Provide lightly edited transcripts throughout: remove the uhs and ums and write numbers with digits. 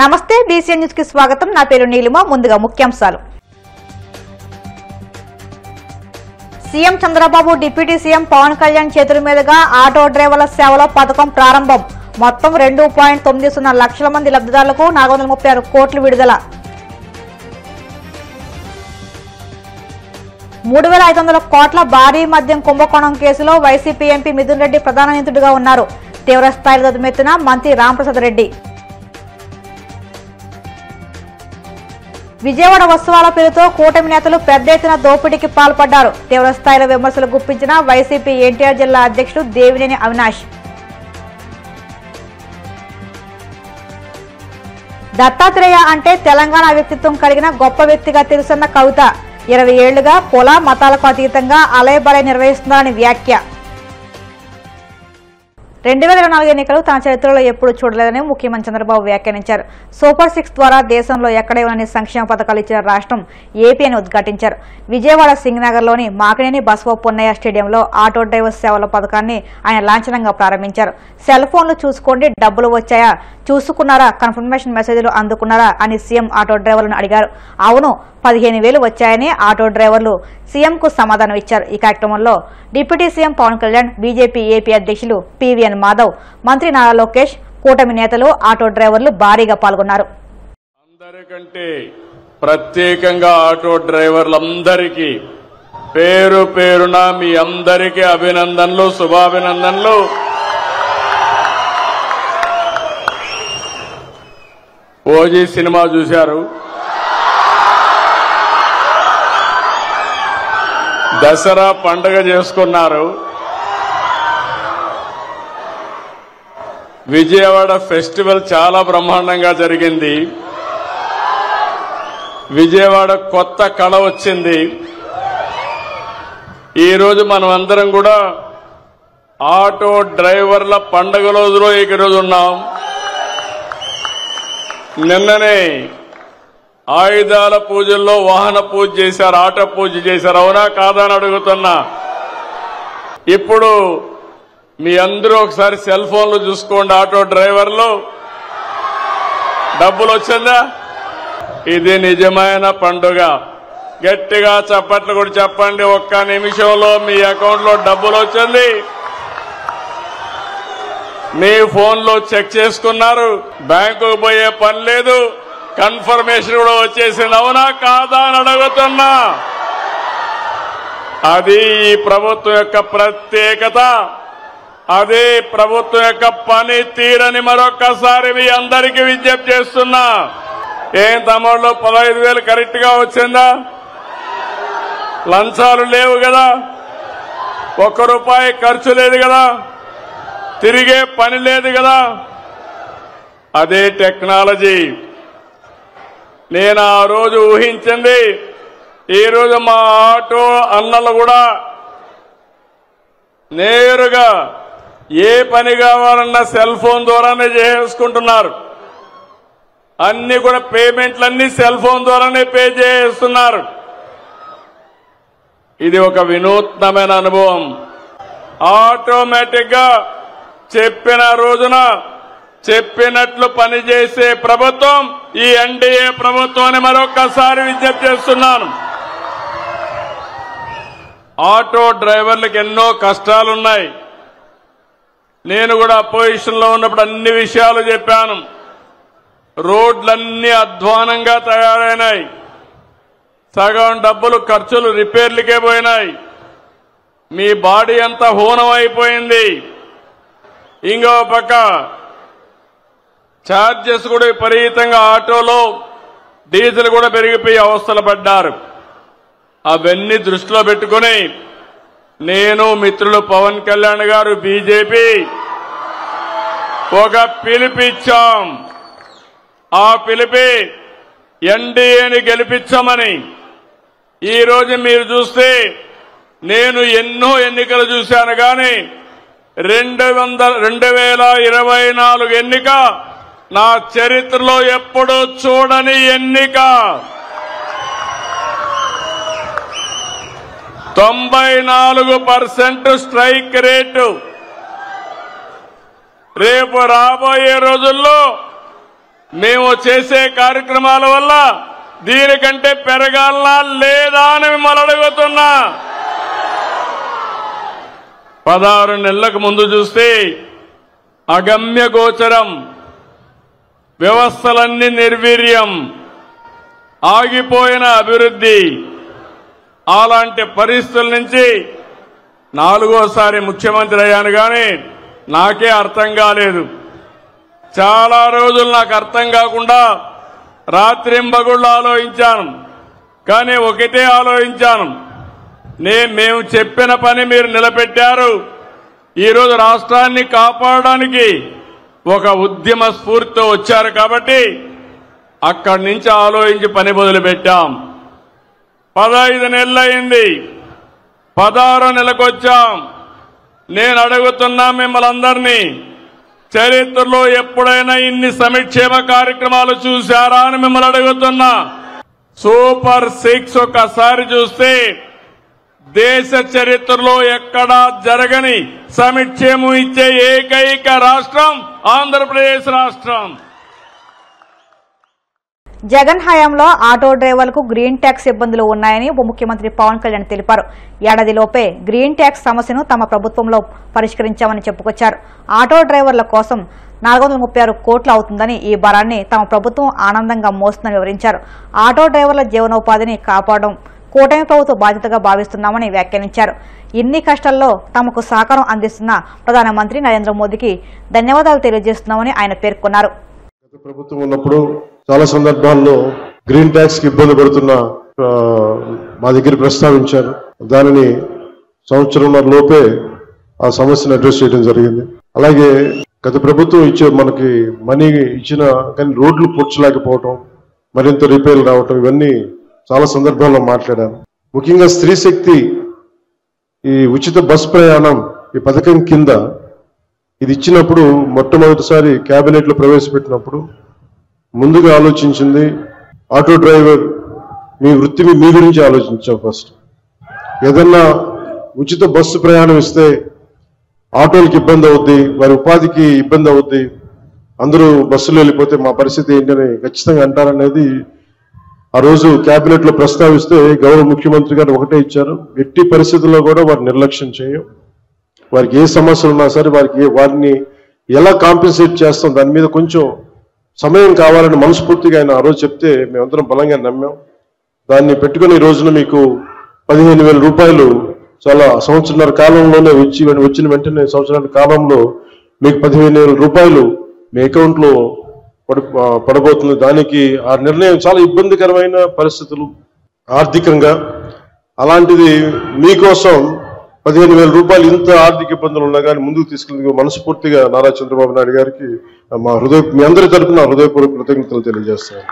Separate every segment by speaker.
Speaker 1: నమస్తే BCN news కి స్వాగతం. నా పేరు నీలిమ. ముందుగా ముఖ్యాంశాలు. CM Chandrababu deputy CM Pawan Kalyan చేతుల మీదుగా ఆటో డ్రైవర్ల సేవలో పథకం ప్రారంభం. మొత్తం 2.90 లక్షల మంది లబ్ధిదారులకు 436 కోట్లు విడుదల. 3,500 కోట్ల భారీ మద్యం కుంభకోణం కేసులో వైసీపీ ఎంపీ మిథున్ రెడ్డి ప్రధాన నిందితుడిగా ఉన్నారు. తీవ్రస్థాయిలో దుమ్మెత్తిన మంత్రి రాంప్రసాద్ రెడ్డి. విజయవాడ ఉత్సవాల పేరుతో కూటమి నేతలు పెద్ద ఎత్తున దోపిడీకి పాల్పడ్డారు. తీవ్రస్థాయిలో విమర్శలు గుప్పించిన వైసీపీ ఎన్టీఆర్ జిల్లా అధ్యక్షుడు దేవినేని అవినాష్. దత్తాత్రేయ అంటే తెలంగాణ వ్యక్తిత్వం కలిగిన గొప్ప వ్యక్తిగా తెలుసన్న కవిత. 20 ఏళ్లుగా కుల మతాలకు అతీతంగా అలయబలయ నిర్వహిస్తున్నారని వ్యాఖ్య. 2024 ఎన్నికలు తన చరిత్రలో ఎప్పుడూ చూడలేదని ముఖ్యమంత్రి చంద్రబాబు వ్యాఖ్యానించారు. సూపర్ 6 ద్వారా దేశంలో ఎక్కడే ఉన్న సంక్షేమ పథకాలు ఇచ్చిన రాష్ట్రం ఏపీ అని ఉద్ఘాటించారు. విజయవాడ సింగనగర్లోని మాకినేని బసవపున్నయ్య స్టేడియంలో ఆటో డ్రైవర్ సేవల పథకాన్ని ఆయన లాంఛనంగా ప్రారంభించారు. సెల్ ఫోన్లు చూసుకోండి, డబ్బులు వచ్చాయా, చూసుకున్నారా, కన్ఫర్మేషన్ మెసేజ్లు అందుకున్నారా అని సీఎం ఆటో డ్రైవర్లను అడిగారు. అవును, 15,000 వచ్చాయని ఆటో డ్రైవర్లు సీఎంకు సమాధానం ఇచ్చారు. ఈ కార్యక్రమంలో deputy CM Pawan Kalyan, BJP AP అధ్యక్షులు పివిఎన్ మాధవ్, మంత్రి నారా లోకేష్, కూటమి నేతలు, ఆటో డ్రైవర్లు భారీగా పాల్గొన్నారు.
Speaker 2: అందరికంటే ప్రత్యేకంగా ఆటో డ్రైవర్లందరికీ పేరు పేరున మీ అందరికీ అభినందనలు, శుభాభినందనలు. ఓజీ సినిమా చూశారు, దసరా పండుగ చేసుకున్నారు, విజయవాడ ఫెస్టివల్ చాలా బ్రహ్మాండంగా జరిగింది, విజయవాడ కొత్త కళ వచ్చింది. ఈరోజు మనం అందరం కూడా ఆటో డ్రైవర్ల పండుగ రోజులో ఈరోజు ఉన్నాం. నిన్ననే ఆయుధాల పూజల్లో వాహన పూజ చేశారు, ఆటో పూజ చేశారు. అవునా కాదా అని అడుగుతున్నా. ఇప్పుడు మీ అందరూ ఒకసారి సెల్ ఫోన్లు చూసుకోండి. ఆటో డ్రైవర్లు డబ్బులు వచ్చిందా? ఇది నిజమైన పండుగ. గట్టిగా చప్పట్లు కూడా చెప్పండి. ఒక్క నిమిషంలో మీ అకౌంట్ లో డబ్బులు వచ్చింది. మీ ఫోన్లో చెక్ చేసుకున్నారు, బ్యాంకుకు పోయే పని లేదు, కన్ఫర్మేషన్ కూడా వచ్చేసింది. అవునా కాదా అని అడుగుతున్నా. అది ఈ ప్రభుత్వం యొక్క ప్రత్యేకత, అదే ప్రభుత్వం యొక్క పని తీరని మరొక్కసారి మీ అందరికీ విజ్ఞప్తి చేస్తున్నా. ఏం తమ్ముళ్ళు, 15,000 కరెక్ట్ గా వచ్చిందా? లంచాలు లేవు కదా, ₹1 ఖర్చు లేదు కదా, తిరిగే పని లేదు కదా. అదే టెక్నాలజీ. నేను ఆ రోజు ఊహించింది, ఈరోజు మా ఆటో అన్నలు కూడా నేరుగా ఏ పని కావాలన్నా సెల్ ఫోన్ ద్వారానే చేసుకుంటున్నారు. అన్ని కూడా పేమెంట్లన్నీ సెల్ ఫోన్ ద్వారానే పే చేస్తున్నారు. ఇది ఒక వినూత్నమైన అనుభవం. ఆటోమేటిక్ గా చెప్పిన రోజున చెప్పినట్లు పనిచేసే ప్రభుత్వం ఈ ఎన్డీఏ ప్రభుత్వాన్ని మరొక్కసారి విజ్ఞప్తి చేస్తున్నాను. ఆటో డ్రైవర్లకు ఎన్నో కష్టాలున్నాయి. నేను కూడా అపోజిషన్ లో ఉన్నప్పుడు అన్ని విషయాలు చెప్పాను. రోడ్లన్నీ అధ్వానంగా తయారైనాయి, సగం డబ్బులు ఖర్చులు రిపేర్లకే పోయినాయి, మీ బాడీ అంతా హూనం అయిపోయింది. ఇంకో పక్క ఛార్జెస్ కూడా విపరీతంగా, ఆటోలో డీజిల్ కూడా పెరిగిపోయి అవస్థలు పడ్డారు. అవన్నీ దృష్టిలో పెట్టుకుని నేను, మిత్రులు పవన్ కళ్యాణ్ గారు, బీజేపీ ఒక పిలుపిచ్చాం. ఆ పిలిపి ఎన్డీఏని గెలిపించమని. ఈ రోజు మీరు చూస్తే నేను ఎన్నో ఎన్నికలు చూశాను, కానీ 2024 ఎన్నిక నా చరిత్రలో ఎప్పుడూ చూడని ఎన్నిక. 94% స్ట్రైక్ రేటు. రేపు రాబోయే రోజుల్లో మేము చేసే కార్యక్రమాల వల్ల దీనికంటే పెరగాలనా లేదా అని మిమ్మల్ని అడుగుతున్నా. 16 నెలలకు ముందు చూస్తే అగమ్య గోచరం, వ్యవస్థలన్నీ నిర్వీర్యం, ఆగిపోయిన అభివృద్ధి. అలాంటి పరిస్థితుల నుంచి 4వసారి ముఖ్యమంత్రి అయ్యాను కానీ నాకే అర్థం కాలేదు. చాలా రోజులు నాకు అర్థం కాకుండా రాత్రింబగుళ్ళు ఆలోచించాను. కానీ ఒకటే ఆలోచించాను, మేము చెప్పిన పని మీరు నిలబెట్టారు. ఈరోజు రాష్ట్రాన్ని కాపాడడానికి ఒక ఉద్యమ స్ఫూర్తితో వచ్చారు కాబట్టి అక్కడి నుంచి ఆలోచించి పని మొదలుపెట్టాం. 15 నెలలైంది, 16 నెలకు వచ్చాం. నేను అడుగుతున్నా మిమ్మల్ని అందరినీ, చరిత్రలో ఎప్పుడైనా ఇన్ని సంక్షేమ కార్యక్రమాలు చూశారా అని మిమ్మల్ని అడుగుతున్నా. సూపర్ 6 ఒక్కసారి చూస్తే దేశ చరిత్రలో ఎక్కడా జరగని సంక్షేమం ఇచ్చే ఏకైక రాష్ట్రం ఆంధ్రప్రదేశ్ రాష్ట్రం.
Speaker 1: జగన్ హయాంలో ఆటో డ్రైవర్లకు గ్రీన్ ట్యాక్స్ ఇబ్బందులు ఉన్నాయని ఉప ముఖ్యమంత్రి పవన్ కళ్యాణ్ తెలిపారు. ఏడాదిలోపే గ్రీన్ ట్యాక్స్ సమస్యను తమ ప్రభుత్వంలో పరిష్కరించామని చెప్పుకొచ్చారు. ఆటో డ్రైవర్ల కోసం 436 కోట్లు అవుతుందని, ఈ భారాన్ని తమ ప్రభుత్వం ఆనందంగా మోస్తుందని వివరించారు. ఆటో డ్రైవర్ల జీవనోపాధిని కాపాడడం కూటమి ప్రభుత్వ బాధ్యతగా భావిస్తున్నామని వ్యాఖ్యానించారు. ఇన్ని కష్టాల్లో తమకు సహకారం అందిస్తున్న ప్రధానమంత్రి నరేంద్ర మోదీకి ధన్యవాదాలు తెలియజేస్తున్నామని ఆయన పేర్కొన్నారు.
Speaker 3: ప్రభుత్వం ఉన్నప్పుడు చాలా సందర్భాల్లో గ్రీన్ ట్యాక్స్ కి ఇబ్బంది పడుతున్న మా దగ్గర ప్రస్తావించారు. దానిని సంవత్సరంన్నర లోపే ఆ సమస్యను అడ్రస్ చేయడం జరిగింది. అలాగే గత ప్రభుత్వం మనకి మనీ ఇచ్చిన కానీ రోడ్లు పూడ్చలేకపోవటం, మరింత రిపేర్లు రావటం, ఇవన్నీ చాలా సందర్భాల్లో మాట్లాడాను. ముఖ్యంగా స్త్రీ శక్తి ఈ ఉచిత బస్ ప్రయాణం ఈ పథకం కింద ఇది ఇచ్చినప్పుడు మొట్టమొదటిసారి కేబినెట్ లో ప్రవేశపెట్టినప్పుడు ముందుగా ఆలోచించింది ఆటో డ్రైవర్ మీ వృత్తిని మీ గురించి ఆలోచించాం. ఫస్ట్ ఏదన్నా ఉచిత బస్సు ప్రయాణం ఇస్తే ఆటోలకు ఇబ్బంది అవుద్ది, వారి ఉపాధికి ఇబ్బంది అవుద్ది, అందరూ బస్సులో వెళ్ళిపోతే మా పరిస్థితి ఏంటని ఖచ్చితంగా అంటారనేది ఆ రోజు కేబినెట్ లో ప్రస్తావిస్తే గౌరవ ముఖ్యమంత్రి గారు ఒకటే ఇచ్చారు, ఎట్టి పరిస్థితుల్లో కూడా వారు నిర్లక్ష్యం చేయం, వారికి ఏ సమస్యలు ఉన్నా సరే వారిని ఎలా కాంపెన్సేట్ చేస్తాం దాని మీద కొంచెం సమయం కావాలని మనస్ఫూర్తిగా ఆయన ఆ రోజు చెప్తే మేమందరం బలంగా నమ్మాం. దాన్ని పెట్టుకుని ఈ రోజున మీకు 15,000 రూపాయలు చాలా సంవత్సరాల కాలంలోనే వచ్చిన వెంటనే సంవత్సరాల కాలంలో మీకు 15,000 రూపాయలు మీ అకౌంట్లో పడబోతుంది. దానికి ఆ నిర్ణయం చాలా ఇబ్బందికరమైన పరిస్థితులు ఆర్థికంగా, అలాంటిది మీకోసం 15,000 రూపాయలు ఇంత ఆర్థిక ఇబ్బందులు ఉన్నా కానీ ముందుకు తీసుకెళ్ళి మనస్ఫూర్తిగా నారా చంద్రబాబు నాయుడు గారికి మీ అందరి తరఫున హృదయపూర్వక కృతజ్ఞతలు తెలియజేస్తాను.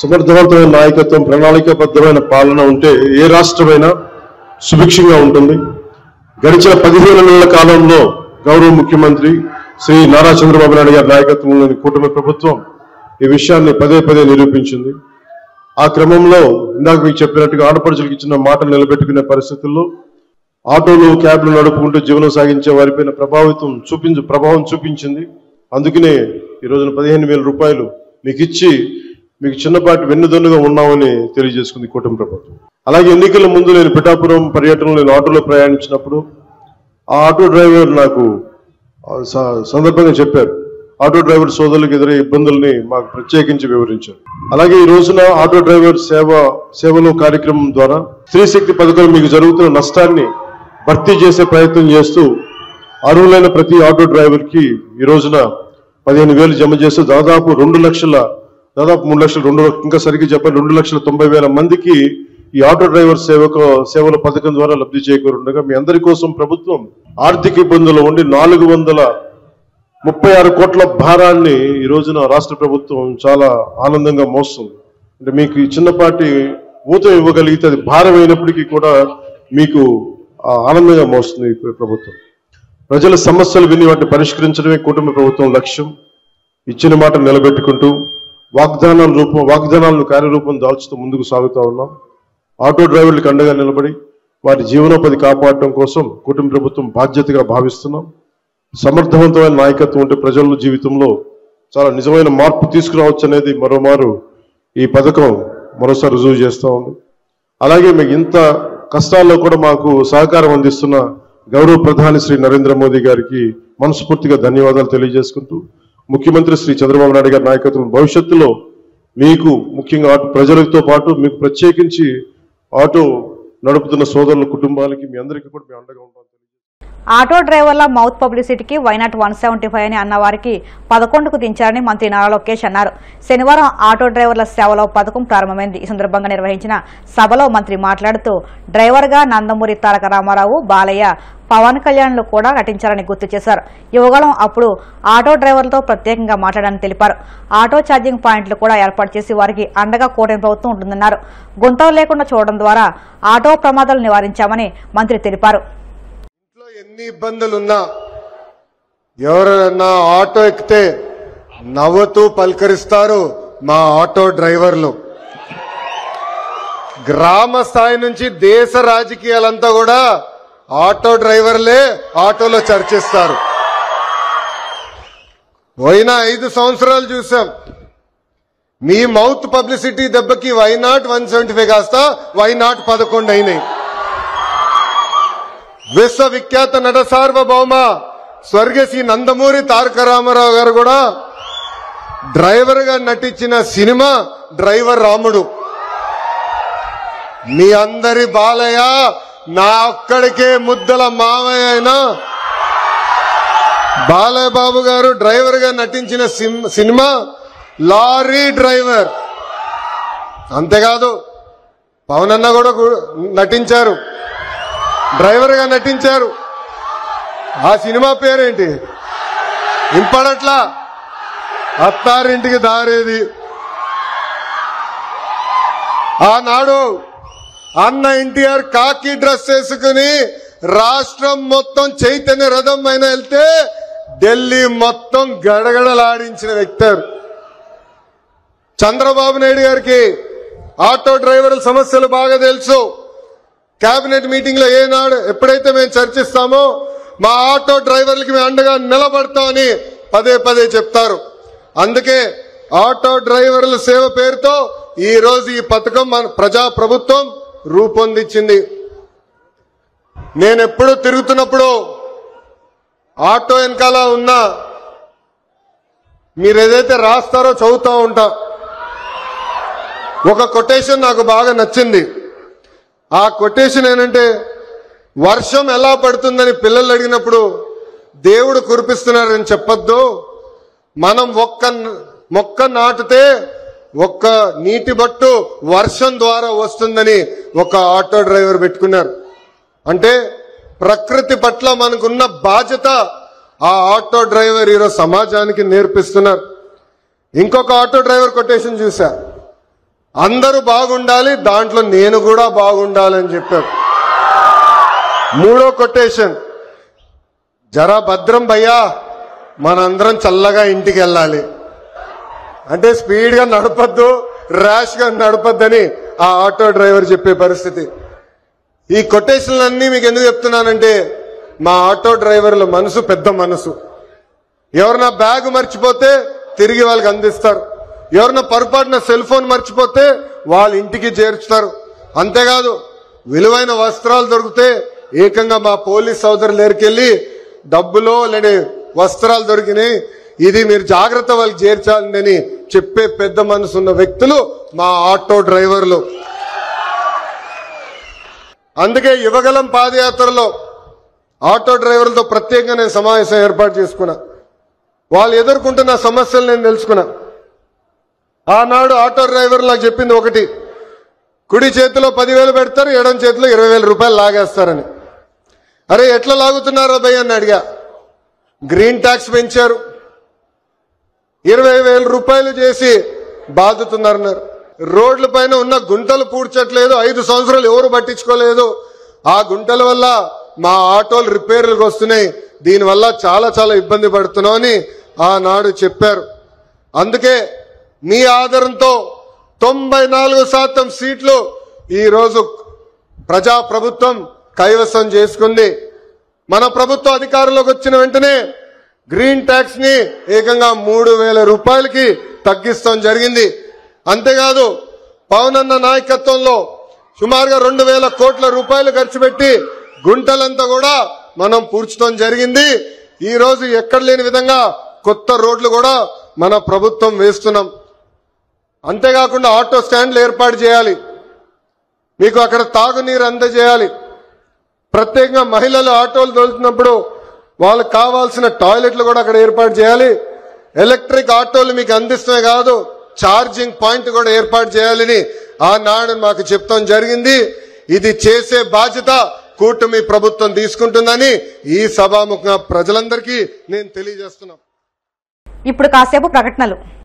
Speaker 3: సమర్థవంతమైన నాయకత్వం, ప్రణాళికాబద్ధమైన పాలన ఉంటే ఏ రాష్ట్రమైనా సుభిక్షంగా ఉంటుంది. గడిచిన 15 నెలల కాలంలో గౌరవ ముఖ్యమంత్రి శ్రీ నారా చంద్రబాబు నాయుడు గారి నాయకత్వంలోని కూటమి ప్రభుత్వం ఈ విషయాన్ని పదే పదే నిరూపించింది. ఆ క్రమంలో ఇందాక మీకు చెప్పినట్టుగా ఆడపడుచులకు ఇచ్చిన మాటలు నిలబెట్టుకునే పరిస్థితుల్లో ఆటోలు, క్యాబ్లు నడుపుకుంటూ జీవనం సాగించే వారిపైన ప్రభావం చూపించింది. అందుకనే ఈ రోజున 15,000 రూపాయలు మీకు ఇచ్చి మీకు చిన్నపాటి వెన్నుదన్నుగా ఉన్నామని తెలియజేసుకుంది కూటమి ప్రభుత్వం. అలాగే ఎన్నికల ముందు నేను పిఠాపురం పర్యటనలో నేను ఆటోలో ప్రయాణించినప్పుడు ఆ ఆటో డ్రైవర్ నాకు సందర్భంగా చెప్పారు, ఆటో డ్రైవర్ సోదరులకు ఎదురే ఇబ్బందుల్ని మాకు ప్రత్యేకించి వివరించారు. అలాగే ఈ రోజున ఆటో డ్రైవర్ సేవలో కార్యక్రమం ద్వారా స్త్రీ శక్తి పథకం మీకు జరుగుతున్న నష్టాన్ని భర్తీ చేసే ప్రయత్నం చేస్తూ అర్హులైన ప్రతి ఆటో డ్రైవర్ కి ఈ రోజున 15,000 జమ చేస్తూ దాదాపు 3 లక్షల ఇంకా సరిగ్గా చెప్పాలి 2,90,000 మందికి ఈ ఆటో డ్రైవర్ సేవల పథకం ద్వారా లబ్ధి చేకూరుండగా మీ అందరి కోసం ప్రభుత్వం ఆర్థిక ఇబ్బందులు ఉండి 436 కోట్ల భారాన్ని ఈ రోజున రాష్ట్ర ప్రభుత్వం చాలా ఆనందంగా మోస్తుంది. అంటే మీకు ఈ చిన్నపాటి ఊతం ఇవ్వగలిగితే అది భారం అయినప్పటికీ కూడా మీకు ఆనందంగా మోస్తుంది ఈ ప్రభుత్వం. ప్రజల సమస్యలు విని వాటిని పరిష్కరించడమే కూటమి ప్రభుత్వం లక్ష్యం. ఇచ్చిన మాట నిలబెట్టుకుంటూ వాగ్దానాలను కార్యరూపం దాల్చుతూ ముందుకు సాగుతూ ఉన్నాం. ఆటో డ్రైవర్లకు అండగా నిలబడి వారి జీవనోపాధి కాపాడటం కోసం కూటమి ప్రభుత్వం బాధ్యతగా భావిస్తున్నాం. సమర్థవంతమైన నాయకత్వం ఉంటే ప్రజల జీవితంలో చాలా నిజమైన మార్పు తీసుకురావచ్చు అనేది మరోమారు ఈ పథకం మరోసారి రుజువు చేస్తూ ఉంది. అలాగే మీకు ఇంత కష్టాల్లో కూడా మాకు సహకారం అందిస్తున్న గౌరవ ప్రధాని శ్రీ నరేంద్ర మోదీ గారికి మనస్ఫూర్తిగా ధన్యవాదాలు తెలియజేసుకుంటూ, ముఖ్యమంత్రి శ్రీ చంద్రబాబు నాయుడు గారి నాయకత్వం భవిష్యత్తులో మీకు ముఖ్యంగా ప్రజలతో పాటు మీకు ప్రత్యేకించి ఆటో నడుపుతున్న సోదరుల కుటుంబాలకి మీ అందరికీ కూడా మేము అండగా ఉంటాం.
Speaker 1: ఆటో డ్రైవర్ల మౌత్ పబ్లిసిటీకి వైనాట్ 175 అని అన్నవారికి 11కు దించారని మంత్రి నారా లోకేష్ అన్నారు. శనివారం ఆటో డ్రైవర్ల సేవలో పథకం ప్రారంభమైంది. ఈ సందర్భంగా నిర్వహించిన సభలో మంత్రి మాట్లాడుతూ డ్రైవర్గా నందమూరి తారక రామారావు, బాలయ్య, పవన్ కళ్యాణ్లు కూడా నటించారని గుర్తు చేశారు. యువగలం అప్పుడు ఆటో డ్రైవర్లతో ప్రత్యేకంగా మాట్లాడారని తెలిపారు. ఆటో ఛార్జింగ్ పాయింట్లు కూడా ఏర్పాటు చేసి వారికి అండగా కూటమి ప్రభుత్వం ఉంటుందన్నారు. గుంతలు లేకుండా చూడడం ద్వారా ఆటో ప్రమాదాలు నివారించామని మంత్రి తెలిపారు.
Speaker 4: ఎన్ని ఇబ్బందులున్నా ఎవరైనా ఆటో ఎక్కితే నవ్వుతూ పలకరిస్తారు మా ఆటో డ్రైవర్లు. గ్రామ స్థాయి నుంచి దేశ రాజకీయాలంతా కూడా ఆటో డ్రైవర్లే ఆటోలో చర్చిస్తారు. పోయిన 5 సంవత్సరాలు చూసాం. మీ మౌత్ పబ్లిసిటీ దెబ్బకి వైనాట్ 175 కాస్త వైనాట్ 11 అయినాయి. విశ్వవిఖ్యాత నట సార్వభౌమ స్వర్గీయ శ్రీ నందమూరి తారక రామారావు గారు కూడా డ్రైవర్ గా నటించిన సినిమా డ్రైవర్ రాముడు. మీ అందరి బాలయ్య నా ఒక్కడికే ముద్దల మావయ్య అయినా బాలయ్య బాబు గారు డ్రైవర్ గా నటించిన సినిమా లారీ డ్రైవర్. అంతేకాదు పవన్ అన్న కూడా నటించారు, డ్రైవర్ గా నటించారు. ఆ సినిమా పేరేంటి ఇంపడట్లా, అత్తారింటికి దారేది. ఆనాడు అన్న ఎన్టీఆర్ కాకి డ్రెస్ వేసుకుని రాష్ట్రం మొత్తం చైతన్య రథం పైన వెళ్తే ఢిల్లీ మొత్తం గడగడలాడించిన వ్యక్తి. చంద్రబాబు నాయుడు గారికి ఆటో డ్రైవర్ల సమస్యలు బాగా తెలుసు. కేబినెట్ మీటింగ్ లో ఏనాడు ఎప్పుడైతే మేము చర్చిస్తామో మా ఆటో డ్రైవర్లకి మేము అండగా నిలబడతామని పదే పదే చెప్తారు. అందుకే ఆటో డ్రైవర్ల సేవ పేరుతో ఈ రోజు ఈ పథకం మన ప్రజా ప్రభుత్వం రూపొందించింది. నేను ఎప్పుడు తిరుగుతున్నప్పుడు ఆటో వెనకాల ఉన్నా మీరు ఏదైతే రాస్తారో చదువుతూ ఉంటా. ఒక కొటేషన్ నాకు బాగా నచ్చింది. ఆ కొటేషన్ ఏంటంటే, వర్షం ఎలా పడుతుందని పిల్లలు అడిగినప్పుడు దేవుడు కురిపిస్తున్నారని చెప్పొద్దు, మనం ఒక్క మొక్క నాటితే ఒక్క నీటి బట్టు వర్షం ద్వారా వస్తుందని ఒక ఆటో డ్రైవర్ పెట్టుకున్నారు. అంటే ప్రకృతి పట్ల మనకున్న బాధ్యత ఆ ఆటో డ్రైవర్ ఈరోజు సమాజానికి నేర్పిస్తున్నారు. ఇంకొక ఆటో డ్రైవర్ కొటేషన్ చూసా, అందరూ బాగుండాలి దాంట్లో నేను కూడా బాగుండాలని చెప్పారు. మూడో కొటేషన్, జరా భద్రం భయ్యా మనందరం చల్లగా ఇంటికి వెళ్ళాలి. అంటే స్పీడ్ గా నడపద్దు, ర్యాష్ గా నడపద్దని ఆ ఆటో డ్రైవర్ చెప్పే పరిస్థితి. ఈ కొటేషన్లన్నీ మీకు ఎందుకు చెప్తున్నానంటే, మా ఆటో డ్రైవర్ల మనసు పెద్ద మనసు. ఎవరన్నా బ్యాగ్ మర్చిపోతే తిరిగి వాళ్ళకి అందిస్తారు, ఎవరన్నా పొరపాటున సెల్ ఫోన్ మర్చిపోతే వాళ్ళ ఇంటికి చేర్చుతారు. అంతేకాదు విలువైన వస్త్రాలు దొరికితే ఏకంగా మా పోలీస్ సోదరులు దగ్గరికెళ్ళి డబ్బులో లేని వస్త్రాలు దొరికినాయి, ఇది మీరు జాగ్రత్త వాళ్ళకి చేర్చాలని చెప్పే పెద్ద మనసు ఉన్న వ్యక్తులు మా ఆటో డ్రైవర్లు. అందుకే యువగలం పాదయాత్రలో ఆటో డ్రైవర్లతో ప్రత్యేకంగా నేను సమావేశం ఏర్పాటు చేసుకున్నా. వాళ్ళు ఎదుర్కొంటున్న సమస్యలు నేను తెలుసుకున్నా. ఆనాడు ఆటో డ్రైవర్లు నాకు చెప్పింది ఒకటి, కుడి చేతిలో 10,000 పెడతారు, ఎడం చేతిలో 20,000 రూపాయలు లాగేస్తారని. అరే ఎట్లా లాగుతున్నారో భయ్య అని అడిగా. గ్రీన్ ట్యాక్స్ పెంచారు, 20,000 రూపాయలు చేసి బాదుతున్నారన్నారు. రోడ్ల పైన ఉన్న గుంటలు పూడ్చట్లేదు, 5 సంవత్సరాలు ఎవరు పట్టించుకోలేదు. ఆ గుంటల వల్ల మా ఆటోలు రిపేర్లకు వస్తున్నాయి, దీనివల్ల చాలా చాలా ఇబ్బంది పడుతున్నామని ఆనాడు చెప్పారు. అందుకే మీ ఆదరణతో 94% సీట్లు ఈరోజు ప్రజా ప్రభుత్వం కైవసం చేసుకుంది. మన ప్రభుత్వం అధికారంలోకి వచ్చిన వెంటనే గ్రీన్ ట్యాక్స్ ని ఏకంగా 3,000 రూపాయలకి తగ్గిస్తాం జరిగింది. అంతేకాదు పవన్ అన్న నాయకత్వంలో సుమారుగా 2,000 కోట్ల రూపాయలు ఖర్చు పెట్టి గుంటలంతా కూడా మనం పూడ్చడం జరిగింది. ఈ రోజు ఎక్కడ లేని విధంగా కొత్త రోడ్లు కూడా మన ప్రభుత్వం వేస్తున్నాం. అంతేకాకుండా ఆటో స్టాండ్లు ఏర్పాటు చేయాలి, మీకు అక్కడ తాగునీరు అందజేయాలి. ప్రత్యేకంగా మహిళలు ఆటోలు తోలుతున్నప్పుడు వాళ్ళకు కావాల్సిన టాయిలెట్లు కూడా అక్కడ ఏర్పాటు చేయాలి. ఎలక్ట్రిక్ ఆటోలు మీకు అందిస్తమే కాదు, ఛార్జింగ్ పాయింట్ కూడా ఏర్పాటు చేయాలని ఆనాడు మాకు చెప్తాం జరిగింది. ఇది చేసే బాధ్యత కూటమి ప్రభుత్వం తీసుకుంటుందని ఈ సభాముఖంగా ప్రజలందరికీ నేను తెలియజేస్తున్నా.
Speaker 1: ఇప్పుడు కాసేపు ప్రకటనలు.